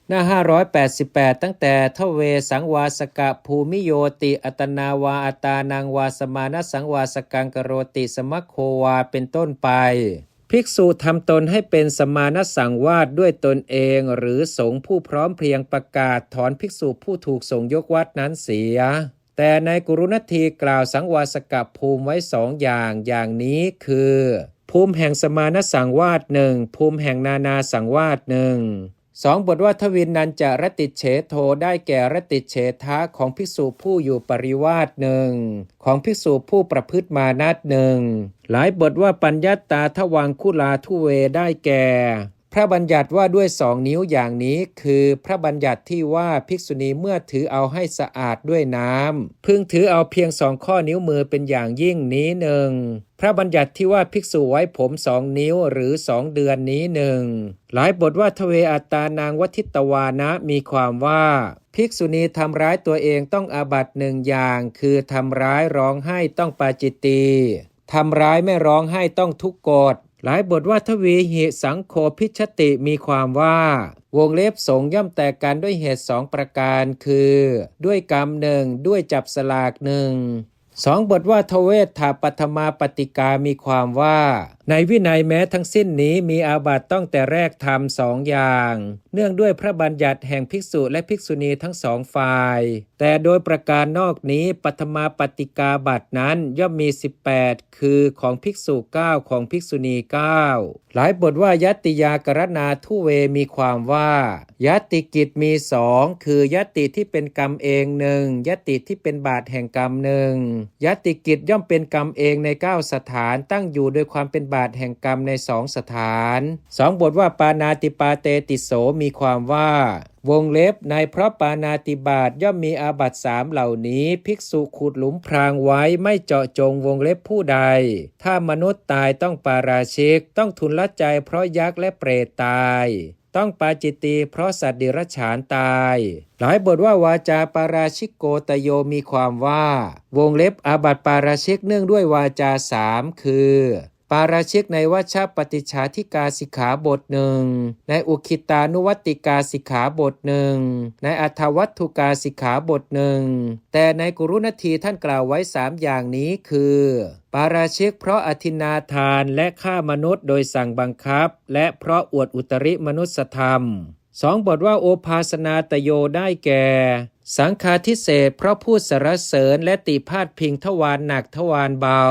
หน้า588ตั้งแต่ทเวสังวาสกะภูมิโยติอัตนาวาอัตานังวาสมานะสังวาสกังกโรติสมัคโควาเป็นต้นไปภิกษุทำตนให้เป็นสมานสังวาสด้วยตนเองหรือสงฆ์ผู้พร้อมเพรียงประกาศถอนภิกษุผู้ถูกสงฆ์ยกวัดนั้นเสียแต่ในกุรุณทีกล่าวสังวาสกภูมิไว้2 อย่างนี้คือภูมิแห่งสมานสังวาส1ภูมิแห่งนานาสังวาส1 2บทว่าทวินนันจะรติเฉโทได้แก่รติเฉทะของภิกษุผู้อยู่ปริวาสของภิกษุผู้ประพฤติมานัตหลายบทว่าปัญญาตาทวังคุลาทุเวได้แก่พระบัญญัติว่าด้วย2 นิ้วอย่างนี้คือพระบัญญัติที่ว่าภิกษุณีเมื่อถือเอาให้สะอาดด้วยน้ำพึงถือเอาเพียง2 ข้อนิ้วมือเป็นอย่างยิ่งนี้พระบัญญัติที่ว่าภิกษุไว้ผม2 นิ้วหรือ2 เดือนนี้หลายบทว่าทเวอัตตานางวัทิตวานะมีความว่าภิกษุณีทำร้ายตัวเองต้องอาบัติ1 อย่างคือทำร้ายร้องไห้ต้องปาจิตตีทำร้ายไม่ร้องไห้ต้องทุกกฎหลายบทว่าทวีหิสังโฆพิชติมีความว่าวงเล็บสงย่อมแตกกันด้วยเหตุ2 ประการคือด้วยกรรม1ด้วยจับสลาก2 บทว่าทเวทถาปัทมาปฏิกามีความว่าในวินัยแม้ทั้งสิ้นนี้มีอาบัติต้องแต่แรกทำ2 อย่างเนื่องด้วยพระบัญญัติแห่งภิกษุและภิกษุณีทั้ง2 ฝ่ายแต่โดยประการนอกนี้ปัทมาปฏิกาบัตินั้นย่อมมี18คือของภิกษุ9ของภิกษุณี9หลายบทว่ายติยากรณาทุเวมีความว่ายติกิจมี2คือยติที่เป็นกรรมเอง1ยติที่เป็นบาปแห่งกรรม1ยติกิจย่อมเป็นกรรมเองใน9 สถานตั้งอยู่โดยความเป็นบาปแห่งกรรมใน2 สถาน2 บทว่าปานาติปาเตติโสมีความว่าวงเล็บในเพราะปานาติบาตย่อมมีอาบัติ3เหล่านี้ภิกษุขุดหลุมพรางไว้ไม่เจาะจงวงเล็บผู้ใดถ้ามนุษย์ตายต้องปาราชิกต้องทุนละใจเพราะยักษ์และเปรตตายต้องปาจิตตีเพราะสัตว์เดรัจฉานตายหลายบทว่าวาจาปาราชิกโกตโยมีความว่าวงเล็บอาบัติปาราชิกเนื่องด้วยวาจา3คือปาราชิกในวัชปฏิชาธิกาสิกขาบทในอุคิตานุวัติกาสิกขาบทในอัฏฐวัตถุกาสิกขาบทแต่ในกุรุณทีท่านกล่าวไว้3 อย่างนี้คือปาราชิกเพราะอธินาทานและฆ่ามนุษย์โดยสั่งบังคับและเพราะอวดอุตริมนุสธรรม2 บทว่าโอภาสนาตโยได้แก่สังฆาทิเศษเพราะพูดสรรเสริญและติพาดพิงทวารหนักทวารเบา